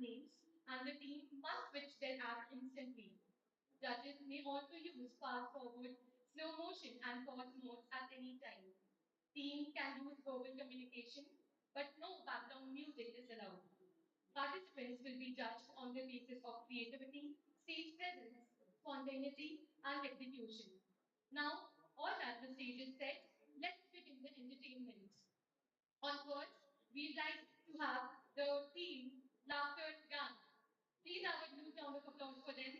names, and the team must switch their act instantly. Judges may also use fast forward, slow motion, and pause modes at any time. Teams can use verbal communication, but no background music is allowed. Participants will be judged on the basis of creativity, stage presence, spontaneity, and execution. Now, all that the stage is set, let's begin the entertainment. On first, we'd like to have the team Laughter Gun. Please have a huge round of applause for them.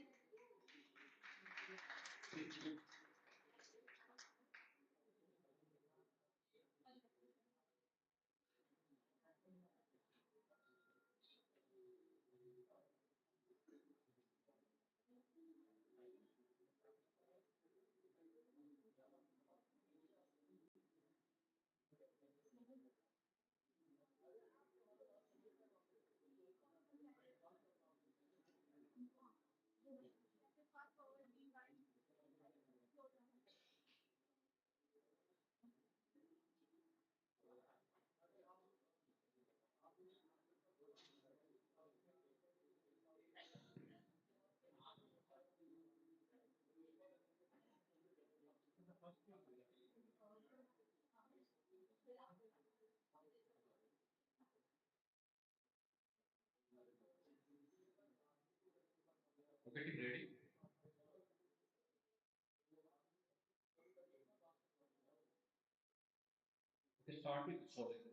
Okay, team ready? Okay, start with story.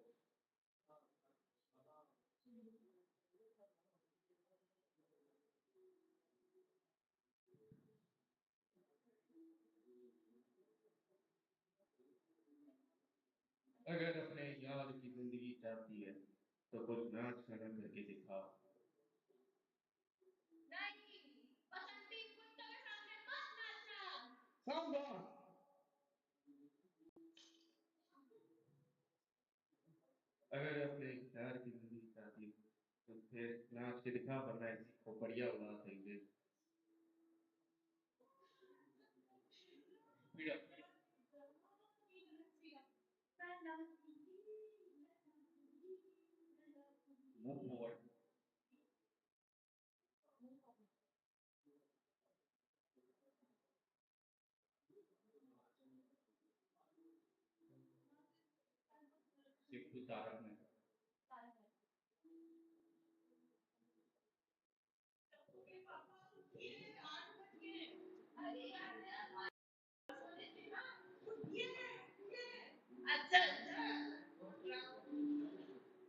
अगर अपने यार की जिंदगी चाहती है तो कुछ नाच गाना करके दिखा सांबा अगर अपने यार की जिंदगी चाहती है तो फिर नाच के दिखा वरना ऐसी खोपड़िया उड़ा देंगे Speed up. Move forward. Shift to Tarak Mehta.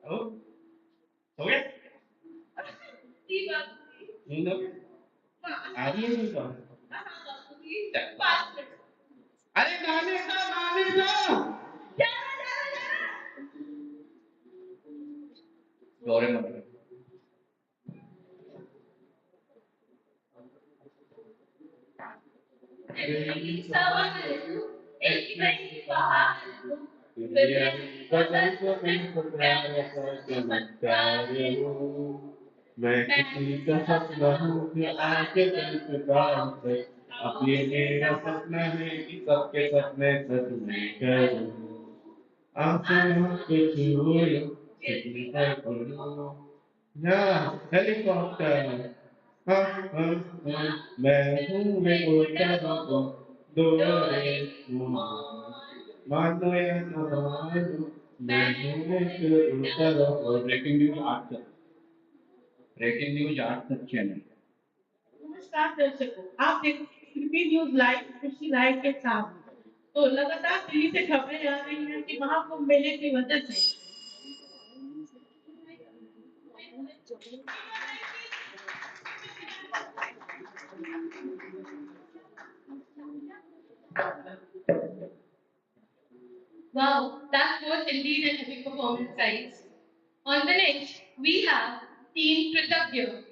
Oh, so yeah. You know, I didn't know. अरे गाने का डोरेमोन दुनिया बदल को मैं प्यार सा चमत्कार हूँ मैं किसी का सपना हूँ जो आके दिल पे काम से अब ये मेरा सपना है कि सबके सपने सच में करूँ आसमां पे छूऊं जितनी पर उड़ूं या हेलीकॉप्टर हाँ हाँ हाँ मैं हूँ मैं उड़ता रहूँ डोरेमोन मानो या न मानो मैं हूँ एक उड़ता रहूँ ब्रेकिंग न्यूज आठ तक ब्रेकिंग न्यूज आठ तक चैनल नमस्कार दर्शकों आप देख फिल्मी न्यूज लाइव कृषि लाइव के साथ तो लगातार दिल्ली से खबरें आ रही हैं कि महाकुंभ मेले की वजह से Wow, that was indeed an epic performance, guys. On the next, we have Team Pritagya.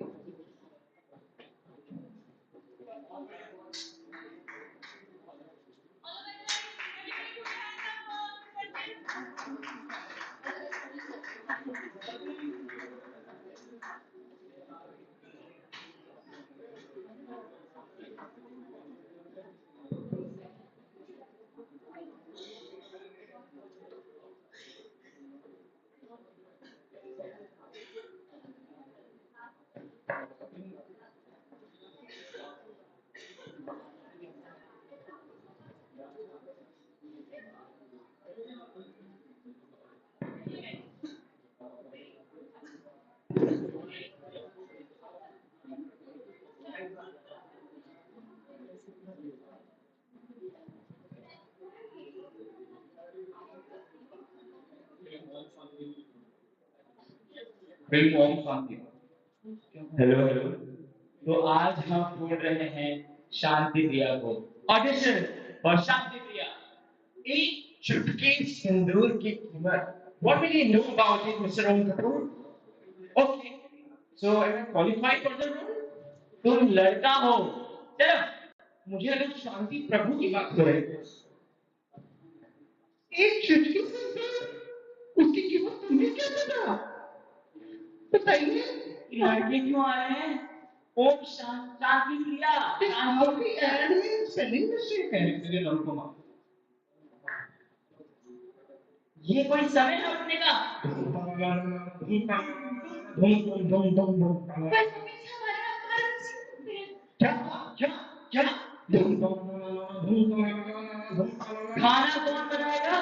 Film Om Shanti. Hello hello. तो आज हम बोल रहे हैं शांति दिया को ऑडिशन और शांति दिया। एक चुटकी सिंदूर की कीमत। What will you know about it, Mr. Om Kapoor? Okay. So am I qualified for the role? तुम लड़का हो। चलो मुझे लगा शांति प्रभु की बात हो रही है। एक चुटकी सिंदूर उसकी कीमत तुम्हें क्या पता? बताइए। लड़के क्यों आ रहे हैं? ओम शांति प्रिया। शांति एड सेलिंग मिस्टेक है इसलिए लड़कों में। ये कोई समय है उठने का? धूम धूम धूम धूम धूम। क्या क्या क्या? धूम धूम धूम धूम। खाना कौन बनाएगा?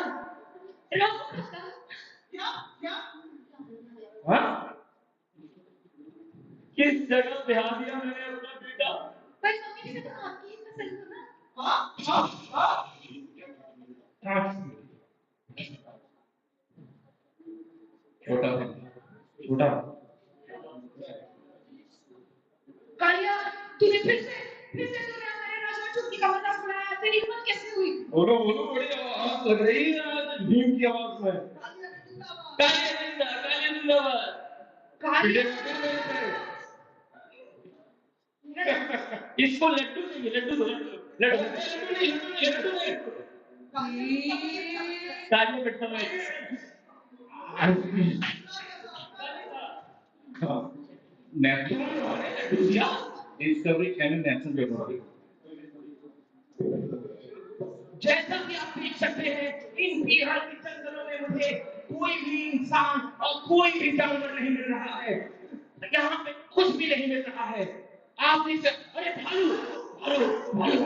क्या क्या? हाँ? किस जगह ध्यान दिया मैंने अपना बेटा? पर मम्मी ने तो आपकी ही पसंद हो ना? हाँ हाँ हाँ। छोटा छोटा। कालिया, तूने फिर से तूने हमारे राज में चुटकी का मजाक उड़ाया। तेरी हिम्मत कैसे हुई? बोलो बोलो, बड़ी आवाज लग रही है आज भीम की आवाज में। कालिया जिंदाबाद। कालिया इसको लड्डू देंगे, लड्डू दो, लड्डू लड्डू लड्डू। कालिया बैठा है। National discovery channel national geography. जैसा कि आप देख सकते हैं इन बिहार के जंगलों में मुझे कोई भी इंसान और कोई भी जानवर नहीं मिल रहा है। यहाँ पे कुछ भी नहीं मिल रहा है। आप इस अरे भालू भालू भालू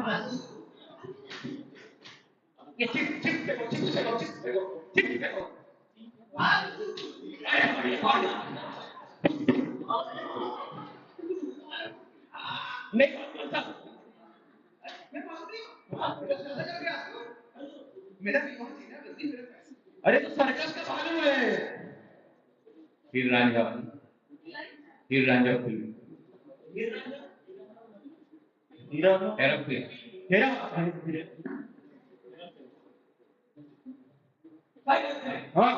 भालू। ये चिप चिप देखो चिप देखो चिप देखो चिप देखो। अरे भालू नहीं बोलता। मैं बोल रही हूँ मेरा भी बहुत सीधा गलती मेरे पैसे। अरे तो सर्कस का भालू है। हीर रांझा। हीर रांझा फिल्म। हीरा हेरा फेरी। हेरा हाँ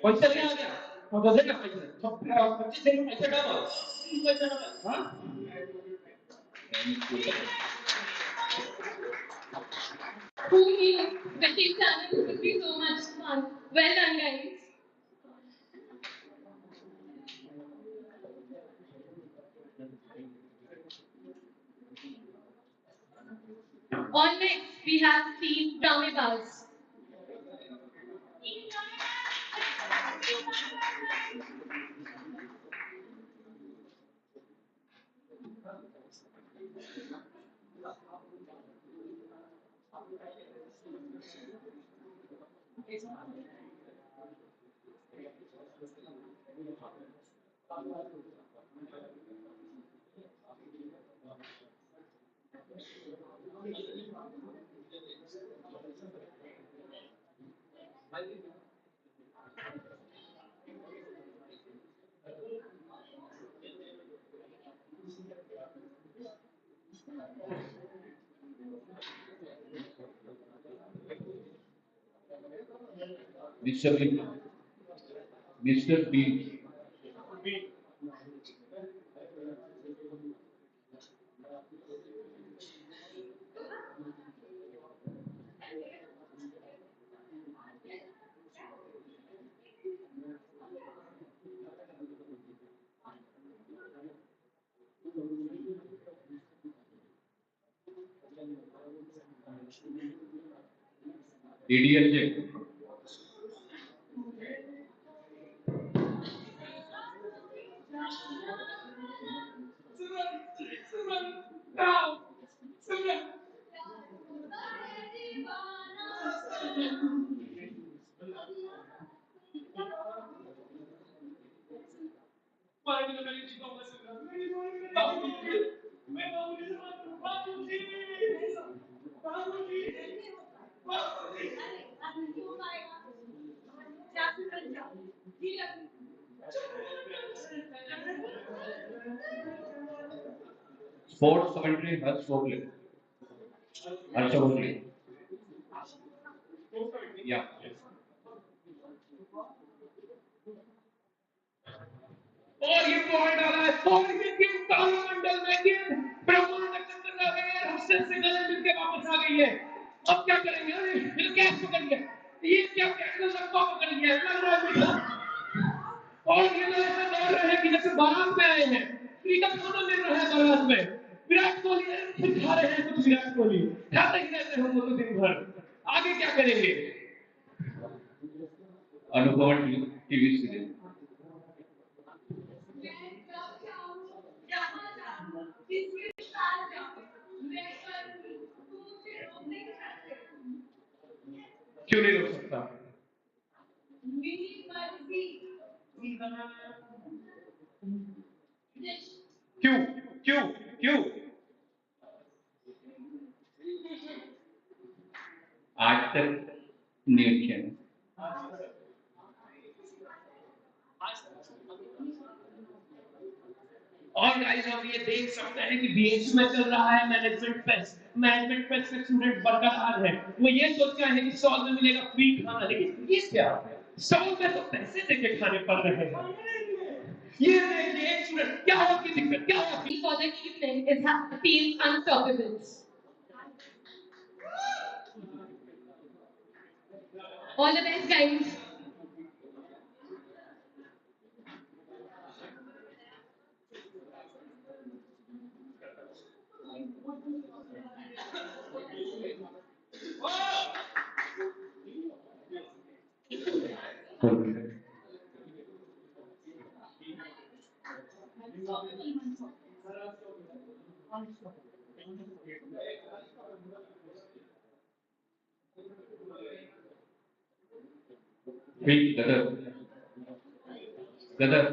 पैसा नहीं आ गया तो दे देना पैसा। 25 दिन में पैसा डालो। पैसा डालो। हाँ Who knew the kids channel would be so much fun? Well done, guys. On next, we have Steve Dramibas. Mister B. Mister B. DDLJ. Sports commentary Harsha Bhogle, Harsha Bhogle, या और ये बॉल डाला है और ये गेंद तारामंडल में गेंद ब्रह्मांड नक्षत्र का गया हसन से गले मिलके वापस आ गई है। अब क्या करेंगे? अरे फिर कैच पकड़ लिया, ये क्या कैप्टन सबको पकड़ लिया लग रहा है मुझे। और ये लोग ऐसा दौड़ रहे हैं कि जैसे बारात में आए हैं, क्रिकेट खाना मिल रहा है बारात में। विराट कोहली खुद खा रहे हैं, कुछ विराट कोहली खाते ही रहते हैं हम लोग दिन भर। आगे क्या करेंगे? अनुभव टीवी सीरियल क्यों नहीं रोक सकता? क्यों क्यों क्यों? आज तक नहीं किया। और गाइस हम ये देख सकते हैं कि बीएच में चल रहा है मैनेजमेंट फेस्ट के स्टूडेंट बरकरार है। वो ये सोच रहे हैं कि स्टॉल में मिलेगा फ्री खाना, लेकिन ये क्या है? स्टॉल में तो पैसे देके खाने पड़ रहे हैं। ये देखिए स्टूडेंट, क्या हो की दिक्कत क्या हो? For the evening is Team Unstoppables. All the best, guys. गदर गदर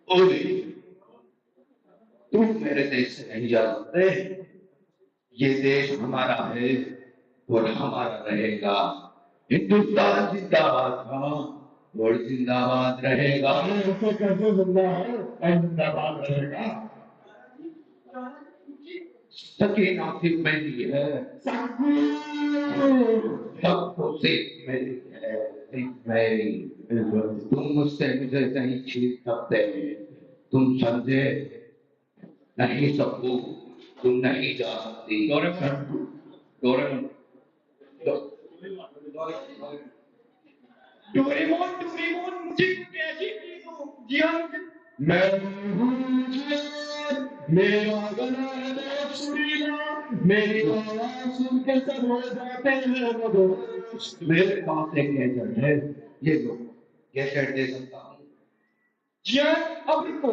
ओले, तुम मेरे देश से नहीं जा सकते। ये देश हमारा है और हमारा रहेगा। हिंदुस्तान जिंदाबाद था और जिंदाबाद रहेगा। ऐसे कैसे जिंदा है और जिंदाबाद रहेगा? सकीना सिर्फ मेरी है, सबको सिर्फ मेरी है, सिर्फ मेरी। तुम मुझसे मुझे नहीं छीन सकते, तुम समझे? नहीं सबको तुम नहीं जा सकती। डोरेमोन डोरेमोन डोरेमोन डोरेमोन मुझे कैसी चीज हो ज्ञान? मैं हूँ जियान, मेरा गला है बहुत सुरीला, मेरी आवाज सुन के सब हो जाते हैं मदहोश। मेरे पास एक गैजेट है, ये लो, गैजेट दे सकता हूँ। ज्ञान अब रुको,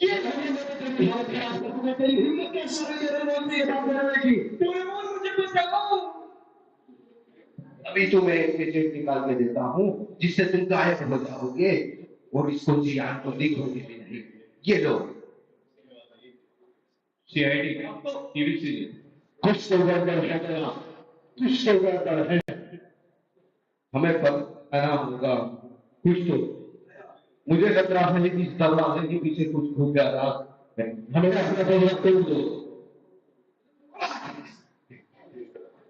ये नहीं मेरे दिल में ध्यान रखने तेरी हिम्मत कैसे हुई मेरे मन में ये बात करने की? डोरेमोन मुझे बचाओ। अभी तुम्हें एक गैजेट निकाल के देता हूँ जिससे तुम गायब हो जाओगे और इसको जियान को दिखोगे भी नहीं। ये लो। सीआईडी टीवी सीरियल कुछ तो गड़बड़ है गया, कुछ तो गड़बड़ है। हमें पता होगा कुछ तो। मुझे लग रहा है कि इस दरवाजे के पीछे कुछ खुफिया राज है। हमें अपना दरवाजा खोल दो।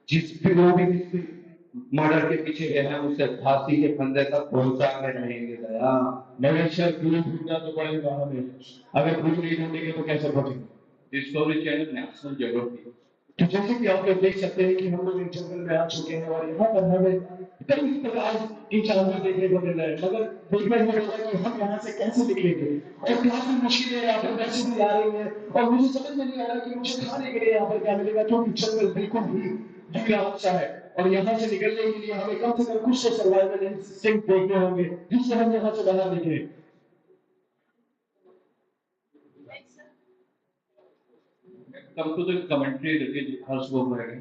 जिस भी लोग भी मर्डर के पीछे गए हैं उसे फांसी के फंदे तक पहुंचा के रहेंगे दया। मगर सर गुरु ढूंढना तो पड़ेगा हमें, अगर गुरु नहीं ढूंढेंगे तो कैसे बचेंगे? Discovery channel national geography. तो जैसे कि आप लोग देख सकते हैं कि हम लोग इस जंगल में आ चुके हैं और यहाँ पर हमें कई प्रकार की जानवर देखने को मिल रहे हैं, मगर देखना ये होगा कि हम यहाँ से कैसे निकलेंगे। और काफी मुश्किलें यहाँ पर वैसे भी आ रही हैं और मुझे समझ में नहीं आ रहा कि मुझे खाने के लिए यहाँ पर क्या मिलेगा, क्योंकि जंगल बिल्कुल भी वीरान सा है और यहाँ से निकलने के लिए हमें कम से कम कुछ तो सर्वाइवल इंस्टिंक्ट देखने होंगे जिससे हम यहाँ से बाहर निकले। Come to the commentary that Harsh Bhogale.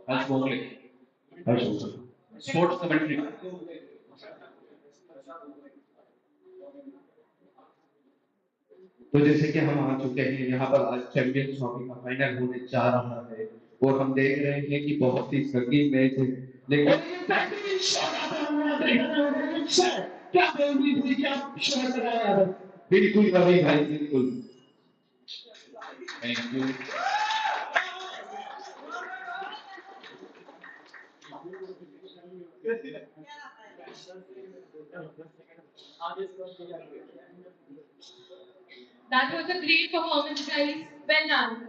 Harsh Bhogale. Harsh Bhogale. Sports commentary. तो जैसे कि हम आ चुके हैं यहाँ पर, आज चैंपियंस ट्रॉफी का फाइनल होने जा रहा है और हम देख रहे हैं कि बहुत ही संगीन मैच है, लेकिन सर क्या बोल रही थी क्या शोर लगाया बिल्कुल रवि भाई बिल्कुल thank you That was a great performance, guys. Well done.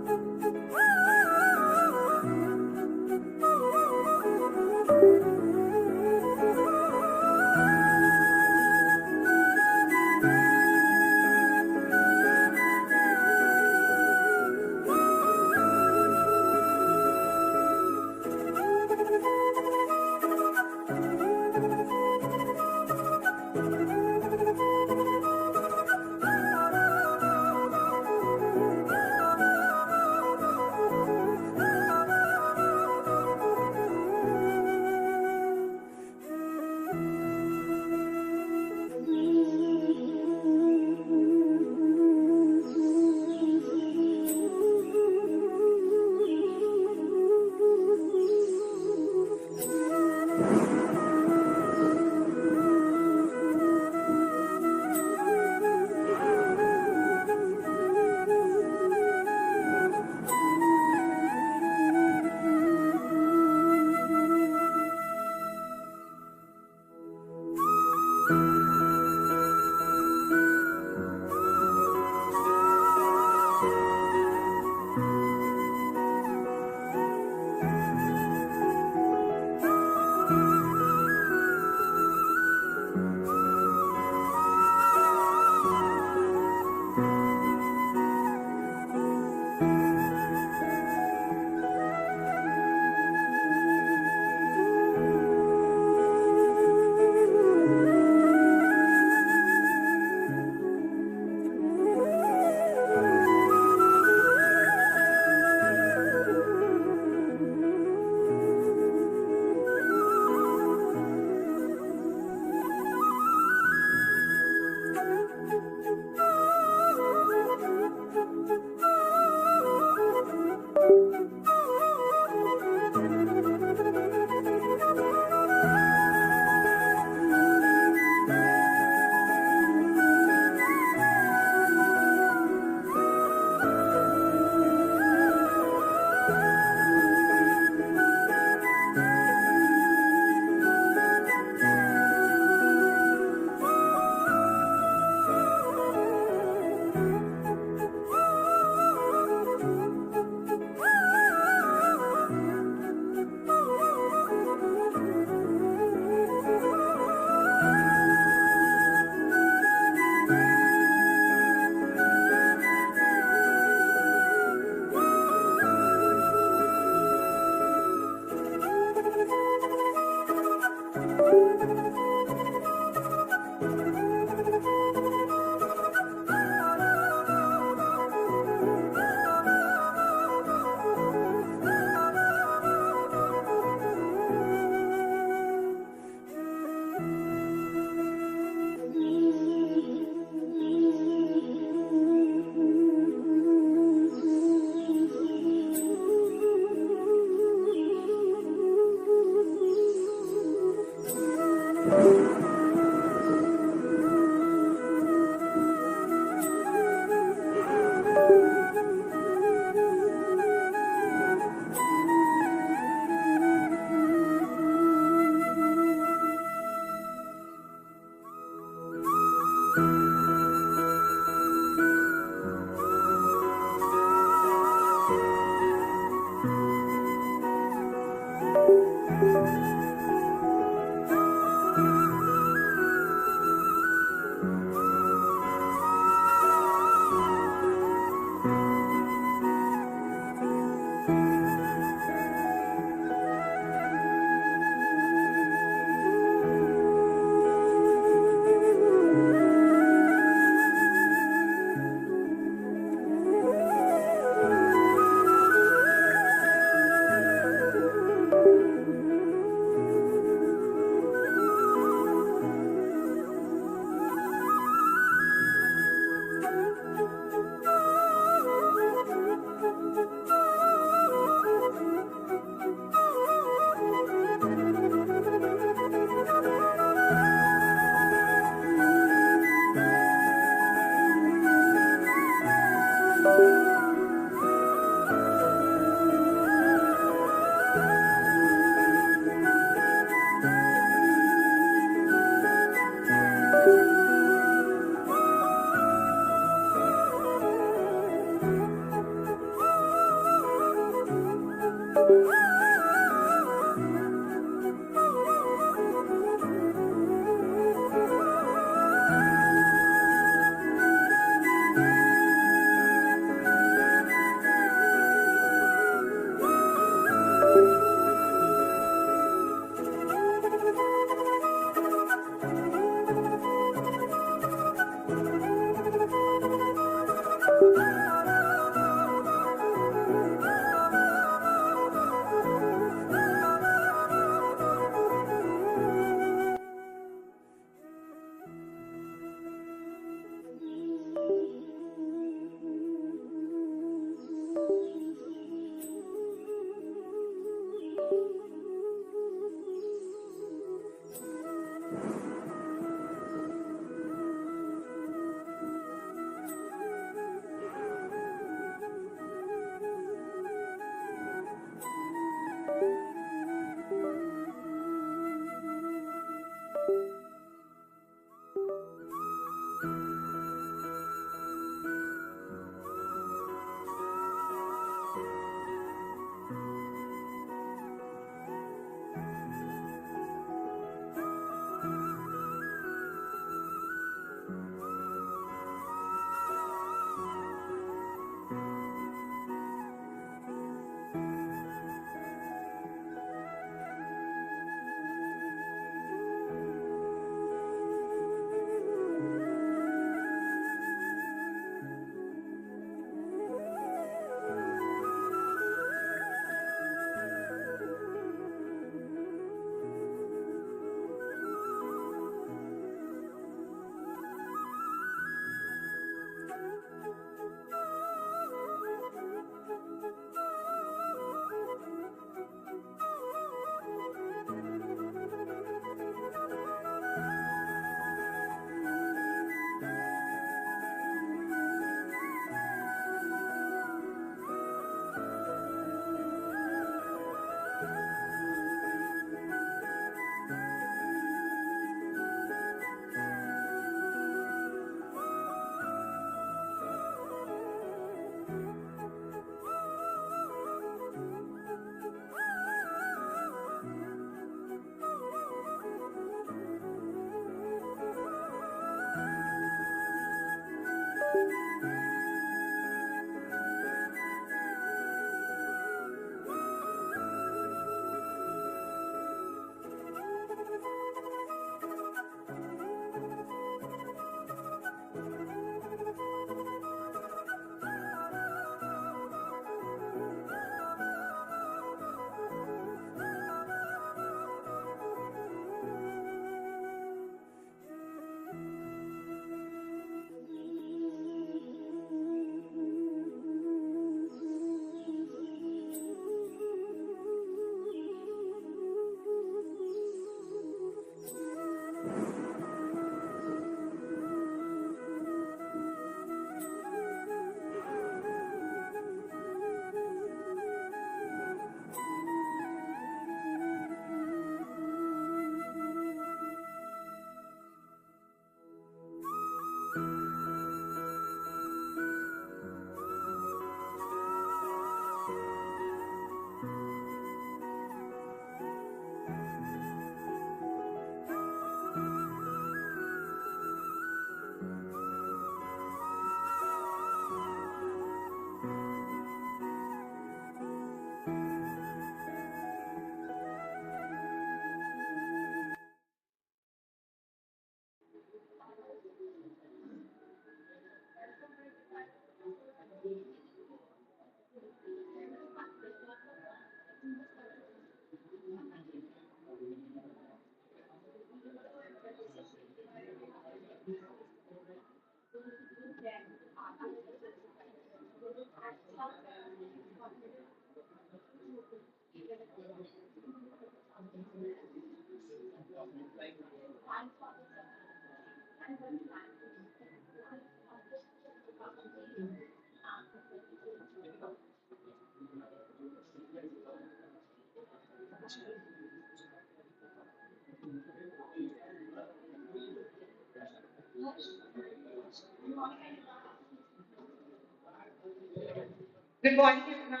Good morning, everyone.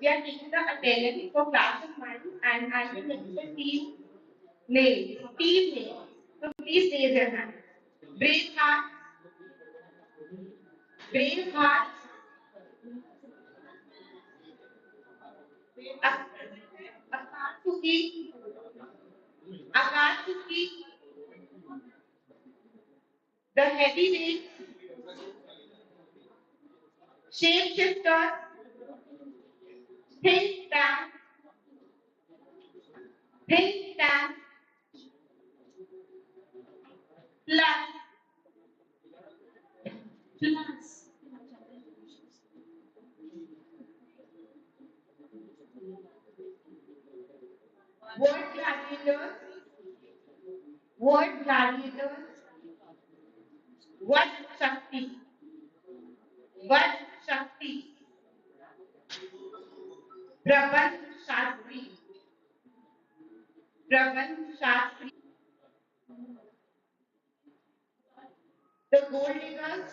We are taking the attendance for class of mine, and I will mention team names. Team names. So please raise your hand. Brave heart, brave heart, Akatsuki, Akatsuki, the heavyweight, shapeshifter, think tank, think tank, plus, plus, word gladiators, word gladiators, what Shakti, what Shakti, Prabhat Shastri, the gold diggers,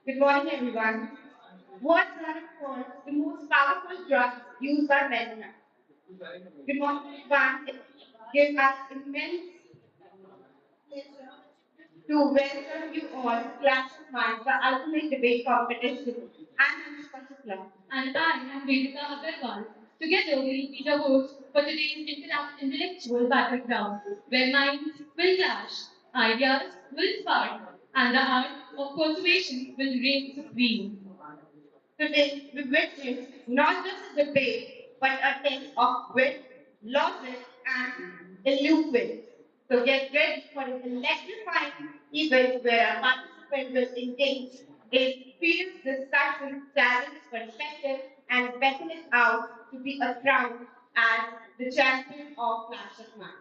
Good morning, everyone. What are called the most powerful drugs used by men? Good morning, everyone. It gives us immense to welcome you all to Clash of Minds, the ultimate debate competition. I'm Anushka Shukla. And I am Vedita Agarwal. Together, we'll be the hosts for today's intellectual battleground, where minds will clash, ideas will spark, and the art of persuasion will reign supreme. Today, we witness not just a debate, but a test of wit, logic, and eloquence. So get ready for an electrifying event where our participants will engage in fierce discussion, challenge perspective, and battle it out to be a crown as the champion of Clash of Minds.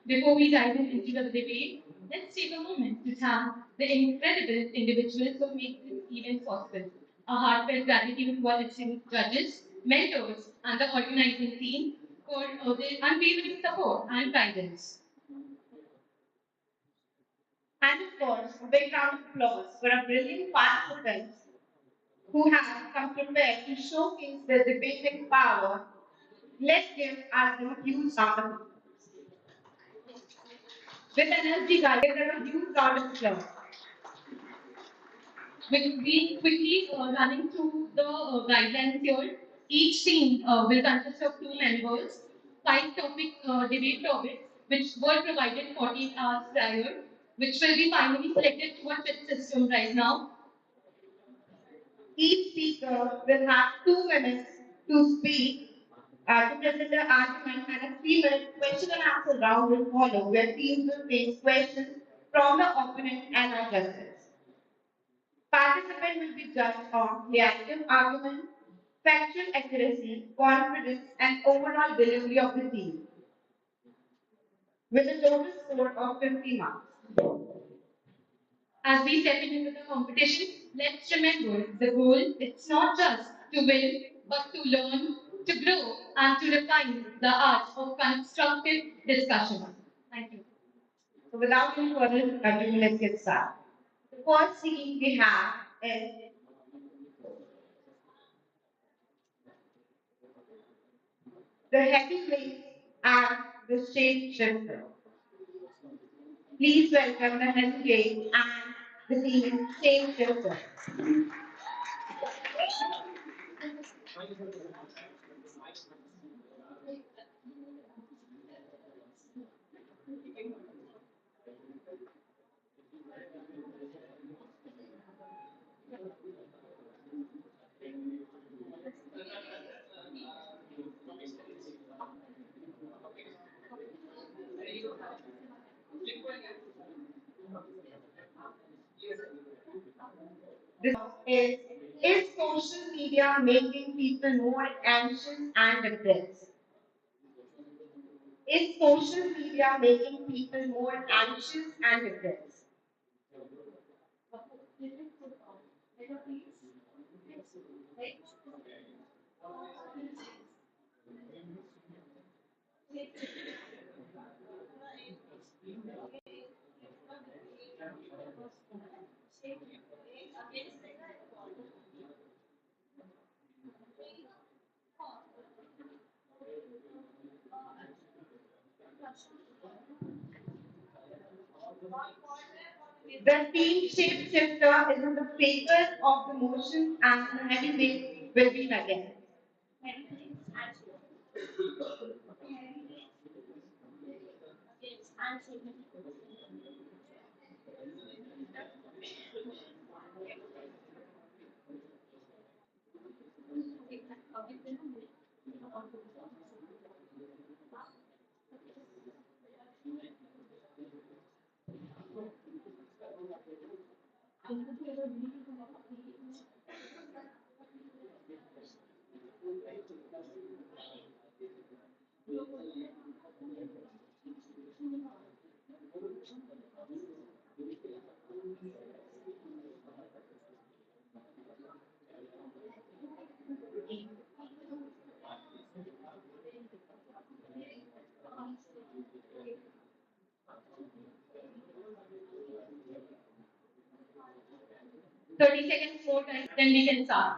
Before we dive into the debate, let's take a moment to thank the incredible individuals who make this event possible. A heartfelt gratitude to our esteemed judges, mentors, and the organizing team for their unwavering support and guidance. And of course, a big round of applause for our brilliant participants who have come prepared to showcase their debating power. Let's give them a huge round of with energy, guys. Give them a huge round of applause. We'll be quickly running through the guidelines here. Each team will consist of two members, five debate topics, which were provided 48 hours prior, which will be finally selected through a chip system right now. Each speaker will have 2 minutes to speak, to present their argument, and a 3-minute question and answer round will follow, where teams will face questions from the opponent and our judges. Participant will be judged on reactive argument, factual accuracy, confidence, and overall delivery of the team, with a total score of 50 marks. As we step into the competition, let's remember the goal it's not just to win, but to learn, to grow, and to refine the art of constructive discussion. Thank you. So without any further ado, let's get started. The first scene we have is the heavyweight and the shape shifter. Please welcome the heavyweight and the team shape shifter. This is Is social media making people more anxious and depressed? Is social media making people more anxious and depressed? The team shape shifter is in the favor of the motion and the heavyweight will win again. 30 seconds more time, then we can start.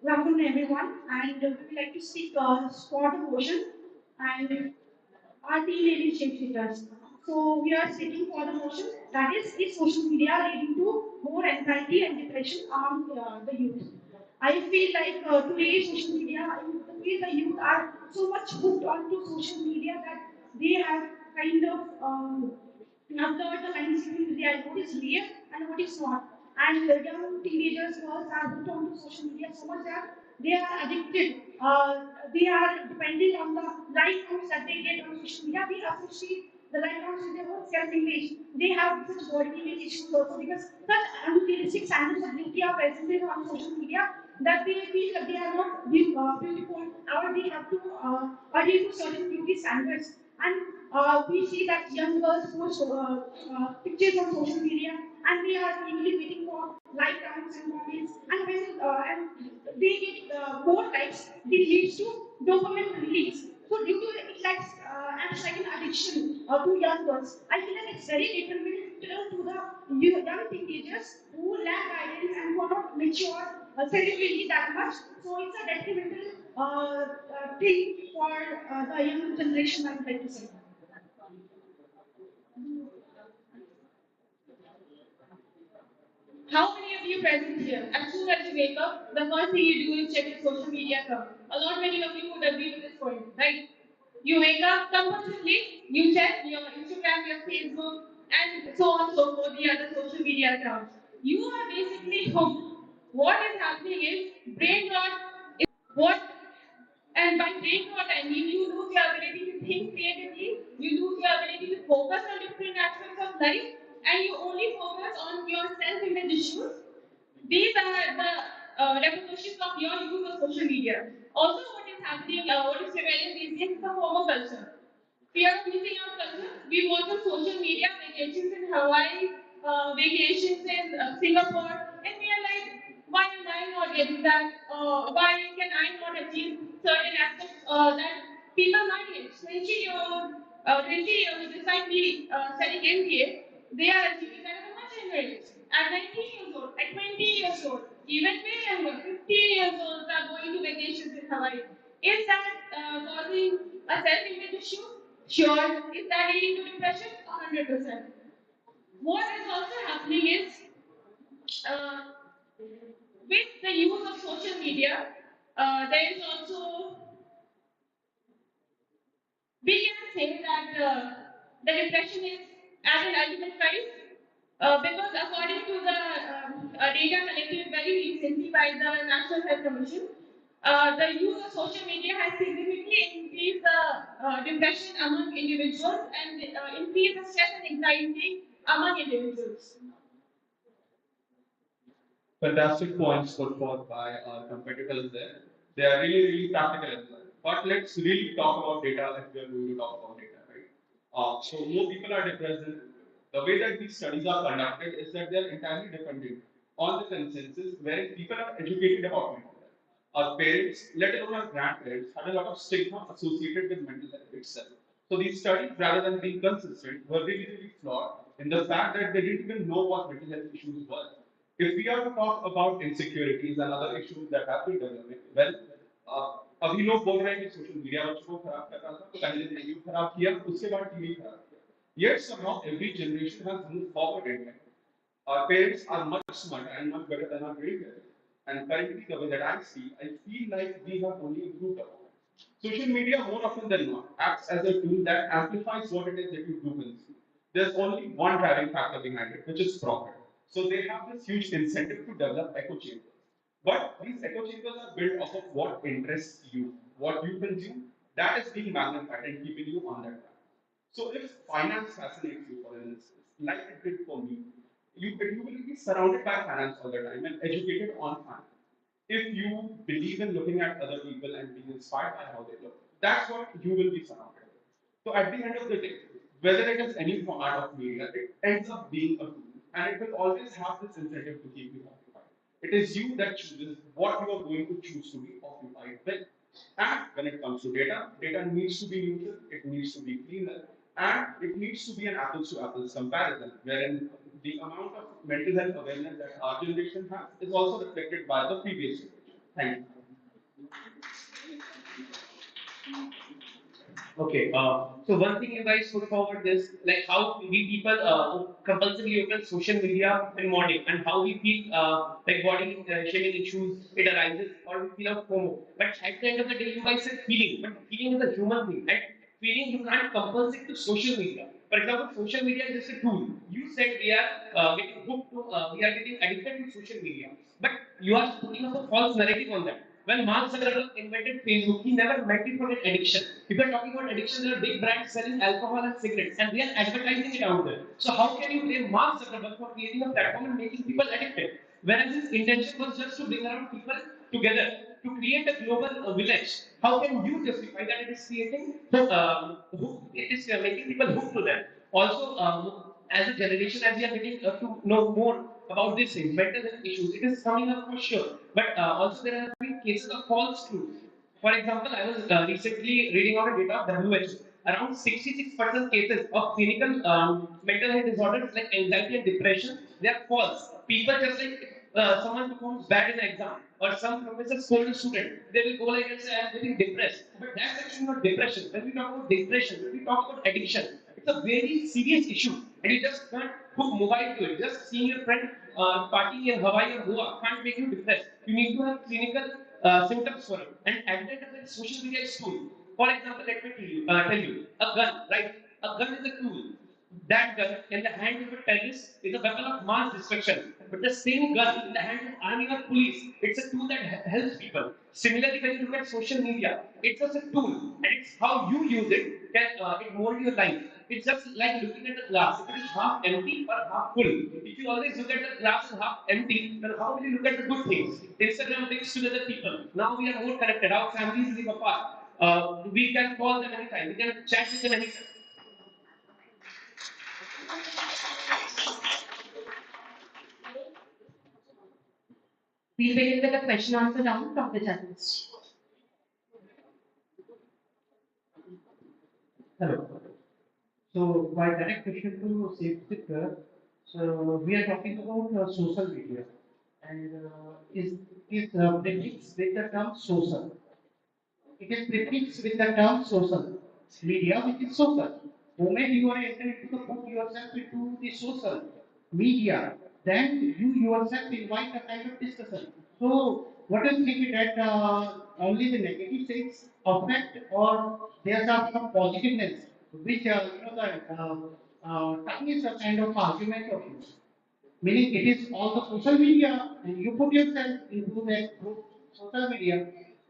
Good afternoon, everyone, and we would like to speak sport of motion and our team name is Shapeshifters. So we are speaking for the motion that is social media leading to more anxiety and depression among the youth. I feel like today social media, the way the youth are so much hooked onto social media that they have kind of observed the lines between what is real and what is not. And the young teenagers girls are hooked onto social media so much that they are addicted. They are depending on the like counts that they get on social media. They associate the like counts with their own self-image. They have such body image issues also because such unrealistic standards of beauty are presented on social media that they feel that they are not beautiful or they have to adhere to certain beauty standards. And we see that young girls post pictures on social media and they are eagerly waiting for like counts and comments. And when and they get more likes, it leads to dopamine release. So due to it likes and it's like an addiction to young girls. I feel like it's very detrimental to the young teenagers who lack guidance and who are not mature cerebrally that much. So it's a detrimental thing for the young generation, I would like to say. How many of you present here, as soon as you wake up, the first thing you do is check your social media account. A lot many of you would agree with this point, right? You wake up compulsively, you check your Instagram, your Facebook, and so on and so forth, the other social media accounts. You are basically hooked. What is happening is brain rot is what, and by brain rot I mean you lose your ability to think creatively, you lose your ability to focus on different aspects of life, and you only focus on your self-image issues. These are the repercussions of your use of social media. Also, what is happening, what is prevalent these days is the FOMO culture. Fear of missing out culture. We watch on social media vacations in Hawaii, vacations in Singapore, and we are like, why am I not getting that? Why can I not achieve certain aspects that people my age, 20 years, despite me studying MBA, they are achieving that at a much younger age. At 19 years old, at 20 years old, even way younger, 15 years old are going to vacations in Hawaii. Is that causing a self-image issue? Sure. Is that leading to depression? 100%. What is also happening is uh, with the use of social media, there is also, we can say that the depression is at an ultimate price because according to the data collected very recently by the National Health Commission, the use of social media has significantly increased the depression among individuals and increased the stress and anxiety among individuals. Fantastic points put forth by our competitors there. They are really, really practical as well. But let's really talk about data if we are going to talk about data, right? So more people are depressed. The way that these studies are conducted is that they are entirely dependent on the consensus wherein people are educated about mental health. Our parents, let alone our grandparents, had a lot of stigma associated with mental health itself. So these studies, rather than being consistent, were really, really flawed in the fact that they didn't even know what mental health issues were. If we are to talk about insecurities and other issues that have been developing, well, अभी लोग बोल रहे हैं कि social media बच्चों को खराब कर रहा था, तो पहले टीवी खराब किया, उसके बाद टीवी खराब किया. Yet somehow every generation has moved forward in life. Our parents are much smarter and much better than our grandparents. And currently, the way that I see, I feel like we have only improved upon it. Social media, more often than not, acts as a tool that amplifies what it is that you do consume. There's only one driving factor behind it, which is profit. So they have this huge incentive to develop echo chambers. But these echo chambers are built off of what interests you, what you consume, that is being magnified and keeping you on that path. So if finance fascinates you, for instance, like it did for me, you will be surrounded by finance all the time and educated on finance. If you believe in looking at other people and being inspired by how they look, that's what you will be surrounded with. So at the end of the day, whether it is any format of media, it ends up being a tool, and it will always have this incentive to keep you occupied. It is you that chooses what you are going to choose to be occupied with. And when it comes to data, data needs to be neutral, it needs to be cleaner, and it needs to be an apples to apples comparison, wherein the amount of mental health awareness that our generation has is also reflected by the previous generation. Thank you. Okay, so one thing you guys put forward is like how we people compulsively open social media in morning and how we feel like body shaming issues it arises or we feel of FOMO. But at the end of the day, you guys said feeling, but feeling is a human thing, right? Feeling you can't compulse it to social media. For example, social media is just a tool. You said we are getting hooked to, we are getting addicted to social media, but you are putting up a false narrative on that. When Mark Zuckerberg invented Facebook, he never meant it for an addiction. If you're talking about addiction, there are big brands selling alcohol and cigarettes, and they are advertising it out there. So how can you blame Mark Zuckerberg for creating a platform and making people addicted? Whereas his intention was just to bring around people together to create a global village. How can you justify that it is creating, it is making people hooked to them? Also, as a generation, as we are getting to know more about this mental health issues, it is coming up for sure. But also there have been cases of false truths. For example, I was recently reading out a data of WHO. Around 66% cases of clinical mental health disorders like anxiety and depression, they are false. People just like someone performs bad in an exam or some professor scold a student, they will go like and say, I'm getting depressed. But that's actually not depression. When we talk about depression, when we talk about addiction, it's a very serious issue. And you just can't hook mobile to it. Just seeing your friend partying in Hawaii or Goa can't make you depressed. You need to have clinical symptoms for it. And at the end of the day, social media is tool. For example, let me tell you, a gun, right? A gun is a tool. That gun in the hand of a terrorist is a weapon of mass destruction. But the same gun in the hand of army or police, it's a tool that helps people. Similarly, when you look at social media, it's just a tool, and it's how you use it can it mold your life. It's just like looking at the glass. If it is half empty or half full. If you always look at the glass half empty, then how will you look at the good things? Instagram brings together people. Now we are more connected. Our families live apart. We can call them anytime. We can chat with them anytime. We'll begin with the question answer round from the judges. Hello. So my direct question to Sir, so we are talking about social media, and is prefixed with the term social. It is prefixed with the term social. Media, which is social. Moment you are entering to put yourself into the social media, then you yourself invite a kind of discussion. So, what do you think that only the negative things affect, or there are some positiveness, which the time is a kind of argument of use. Meaning it is all the social media and you put yourself into that group social media,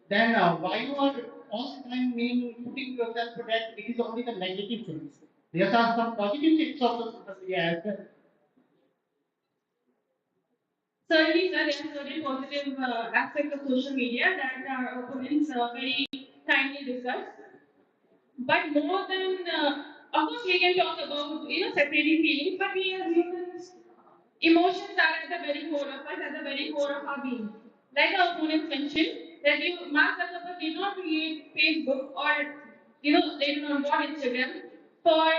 then why you are all the time meaning putting yourself to that it is only the negative things. There are some positive things of the social media as well. Certainly, sir, there are certain positive aspects of social media that our opponents very kindly discuss. But more than, of course, we can talk about separating feelings, but we as humans, emotions are at the very core of us, at the very core of our being. Like our opponents mentioned, that you Mark Zuckerberg did not create Facebook or later on bought Instagram for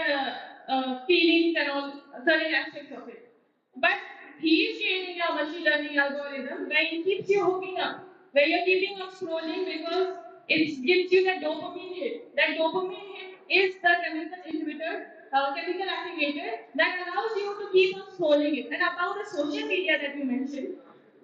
feelings and all certain aspects of it. But he is creating a machine learning algorithm where it keeps you hooking up, where you're keeping on scrolling because it gives you that dopamine hit. That dopamine hit is the chemical inhibitor, chemical activator that allows you to keep on scrolling it. And about the social media that you mentioned,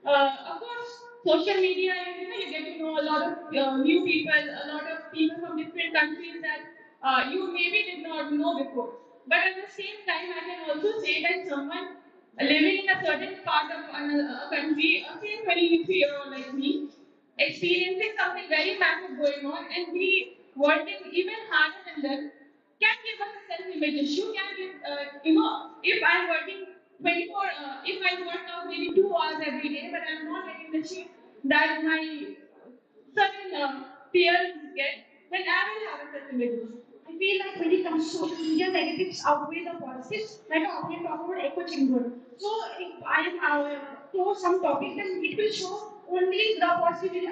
of course, social media is, you get to know a lot of new people, a lot of people from different countries that you maybe did not know before. But at the same time, I can also say that someone living in a certain part of a country, say 23-year-old like me, experiencing something very massive going on, and we working even harder than them, can give us a self-image issue. Can give, if I'm working 24, if I work out maybe 2 hours every day, but I'm not getting the shape that my certain peers get, then I will have a certain issue. I feel like when it comes to social media, negatives outweigh the positives. Like I often talk about echo chamber. So if I am to some topic, then it will show only the positive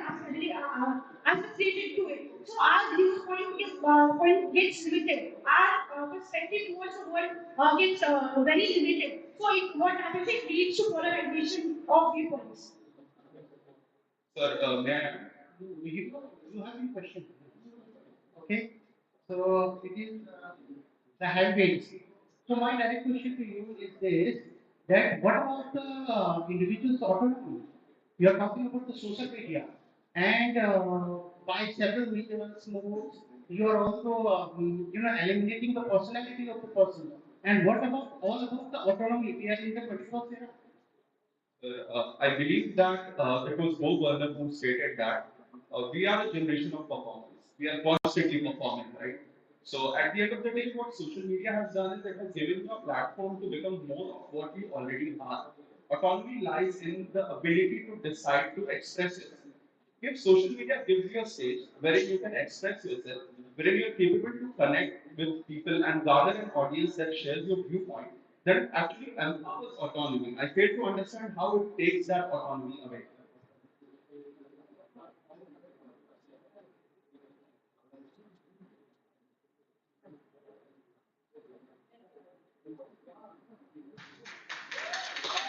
associated to it. So our viewpoint point gets limited. Our perspective towards the world gets very limited. So what happens? It leads to polarization of viewpoints. Sir, may I? You have any question? Okay, so it is the habits. So my direct question to you is this: that what about the individual's autonomy? You are talking about the social media, and by several visuals modes, you are also eliminating the personality of the person. And what about all about the autonomy? We are in the 21st era. I believe that it was Bob Burnham who stated that we are a generation of performance. We are constantly performing, right? So at the end of the day, what social media has done is it has given you a platform to become more of what you already are. Autonomy lies in the ability to decide to express yourself. If social media gives you a stage wherein you can express yourself, wherein you're capable to connect with people and gather an audience that shares your viewpoint, then it actually empowers autonomy. I fail to understand how it takes that autonomy away.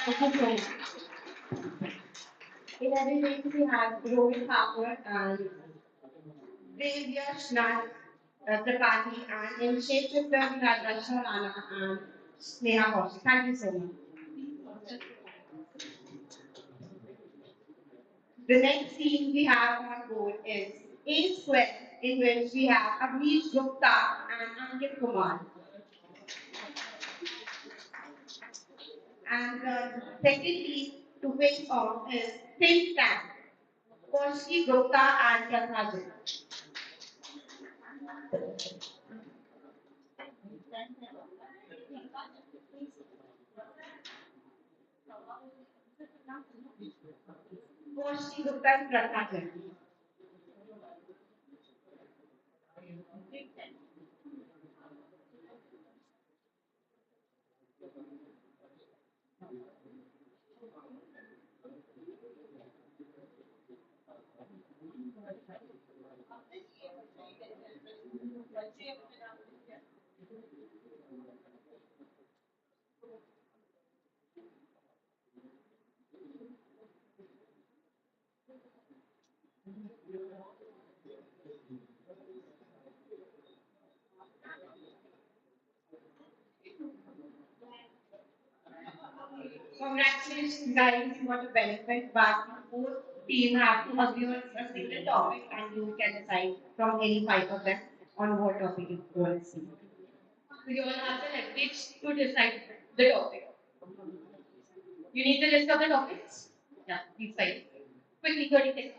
Okay, so in every week we have Rohit Thakur and Devya Snag Tripathi, and in Shapeshifter we have Rachna Rana and Sneha Kaushik. Thank you so much. The next team we have on board is A Square, in which we have Avnish Gupta and Ankit Kumar. And the second team to face off is Think Tank, Koshi Gupta and Prathajan. Koshi Gupta and Prathajan. Congratulations, guys, you got a benefit, but both team have to agree on a single topic and you can decide from any five of them on what topic you want to see. So you all have the leverage to decide the topic. You need the list of the topics? Yeah, please cite. Quickly, 30 seconds.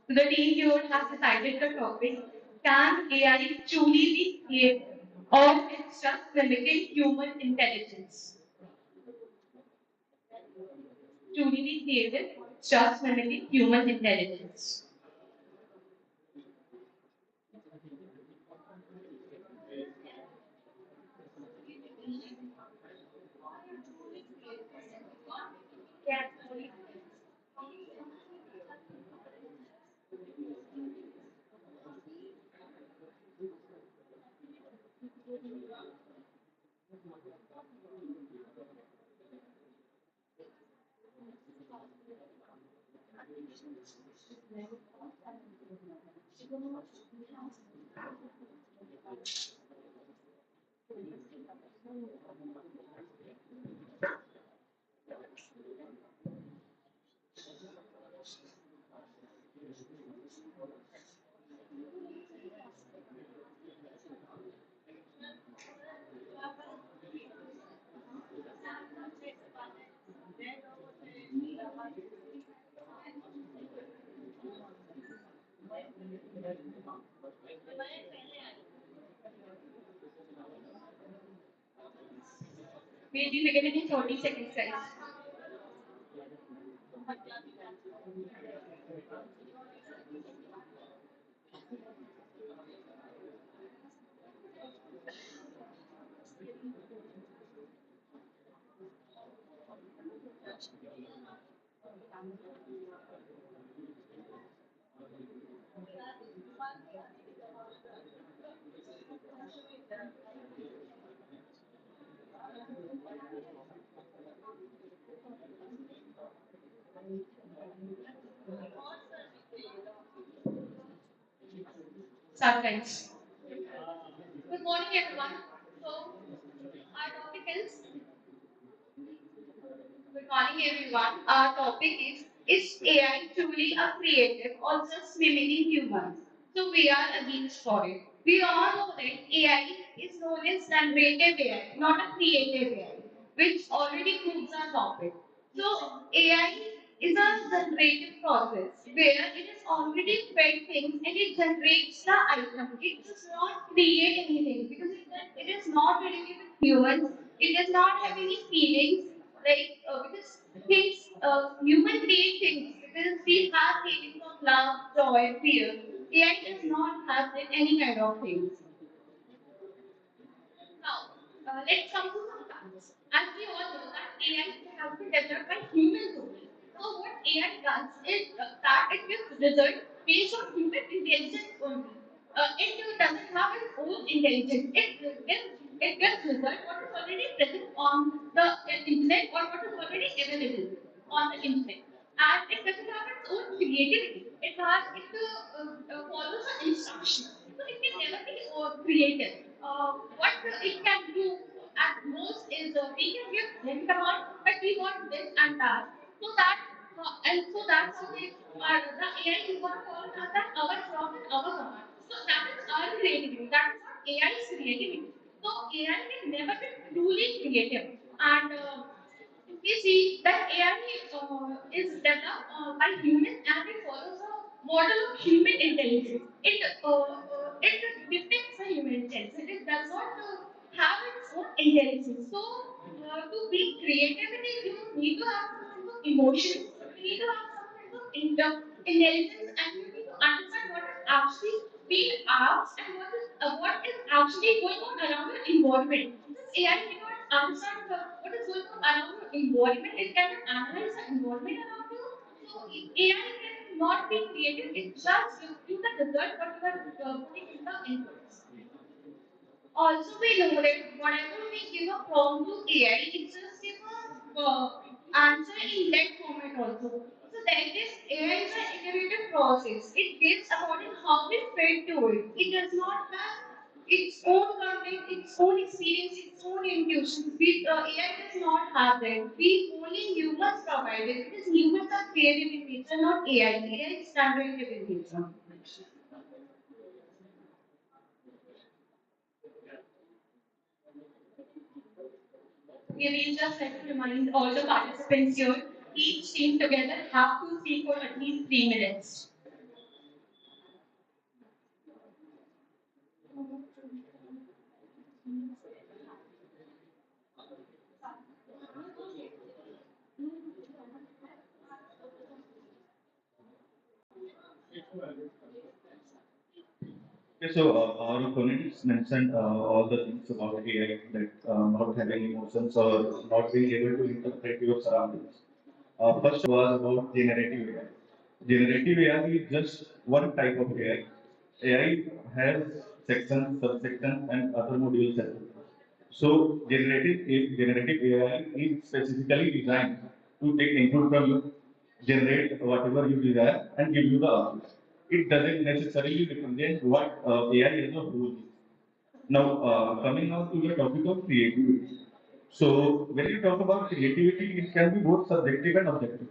So the team here has decided the topic. Can AI truly be created or it's just mimicking human intelligence? Truly be created, just mimicking human intelligence. We'll be beginning in 30 seconds, guys. Sometimes. Good morning, everyone. So, our topic is good morning, everyone. Our topic is AI truly a creative or just mimicking humans? So, we are against for it. We all know that AI is known as generative AI, not a creative AI, which already proves our topic. So, AI is a generative process where it is already fed things and it generates the item. It does not create anything because it is not related with humans. It does not have any feelings because things human create things because we have feelings of love, joy, fear. AI does not have any kind of things. Now, let's come to some facts. As we all know that AI has been developed by humans only. So what AI does is that it gives result based on human intelligence only. It doesn't have its own intelligence. It gives result what is already present on the internet or what is already available on the internet. And it doesn't have its own creativity. It follows an instruction. So it can never be creative. What it can do at most is we can give them command that we want this and that. So that's how the AI is going to follow that our prompt and our command. So that is our creativity. That is not AI's creativity. So AI can never be truly creative. And we see that AI is developed by humans and it follows a model of human intelligence. It depicts a human intelligence. It does not have its own intelligence. So to be creativity, you need to have some sense of emotion. You need to have some sense of intelligence, and you need to understand what is actually being asked and what is actually going on around your environment. Since AI cannot understand what is going on around your environment, it cannot analyze the environment around you. So AI cannot be creative. It just gives you the result what you are putting in the inputs. Also, we know that whatever we give a prompt to AI, it just give a answer in that format also. So that is AI is an iterative process. It gives according how we fit to it. It does not have its own content, its own experience, its own intuitions. AI does not have that. We only humans provide it because humans are creative in nature, not AI. AI is generative in nature. We will just like to remind all the participants here, each team together have to speak for at least 3 minutes. Okay, so our colleagues mentioned all the things about AI, that not having emotions or not being able to interpret your surroundings. First was about generative AI. Generative AI is just one type of AI. AI has sections, subsections, and other modules as well. So generative AI is specifically designed to take input from you, generate whatever you desire, and give you the output. It doesn't necessarily represent what AI as a whole is. Now, coming on to the topic of creativity. So, when you talk about creativity, it can be both subjective and objective.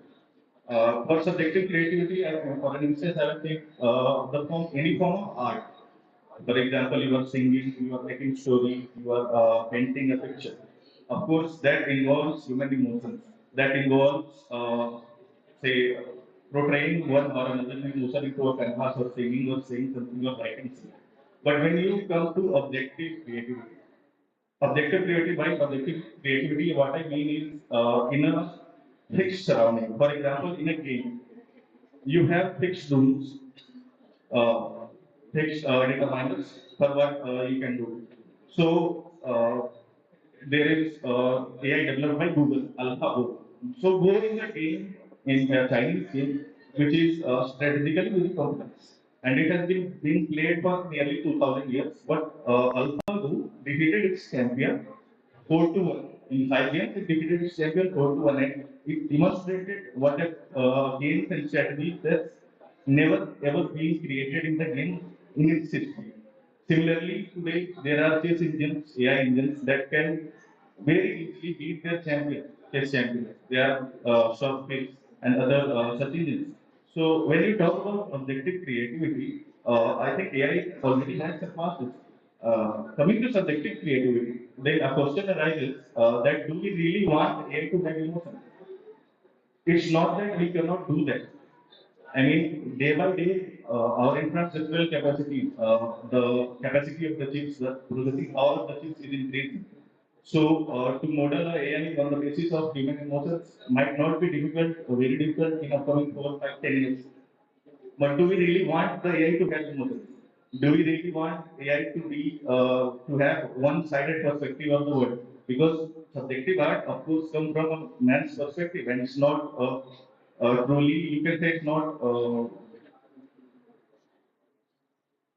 For subjective creativity, for an instance, I would take any form of art. For example, you are singing, you are making stories, you are painting a picture. Of course, that involves human emotions. That involves, say, portraying one or another emotion into a canvas, or singing, or saying something, or writing something. But when you come to objective creativity, what I mean is in a fixed surrounding. For example, in a game, you have fixed rules, uh, fixed determiners for what you can do. So there is AI developed by Google, AlphaGo. So Go is a game in a Chinese game which is strategically very complex, and it has been being played for nearly 2,000 years. But AlphaGo defeated its champion 4 to 1. In 5 games, it defeated its champion 4 to 1, and it demonstrated what a games and strategy that's never ever been created in the game in its history. Similarly, today there are chess engines, AI engines that can very easily beat their chess champions. They are Shopify and other such engines. So when you talk about objective creativity, I think AI already has surpassed it. Coming to subjective creativity, then a question arises that do we really want AI to have emotion? It's not that we cannot do that. I mean, day by day, our infrastructural capacity, the capacity of the chips, the processing power of the chips is increasing. So, to model a AI on the basis of human emotions might not be difficult or very difficult in upcoming 4, 5, 10 years. But do we really want the AI to have emotions? Do we really want AI to have one-sided perspective of the world? Because subjective art, of course, comes from a man's perspective, and it's not truly, you can say it's not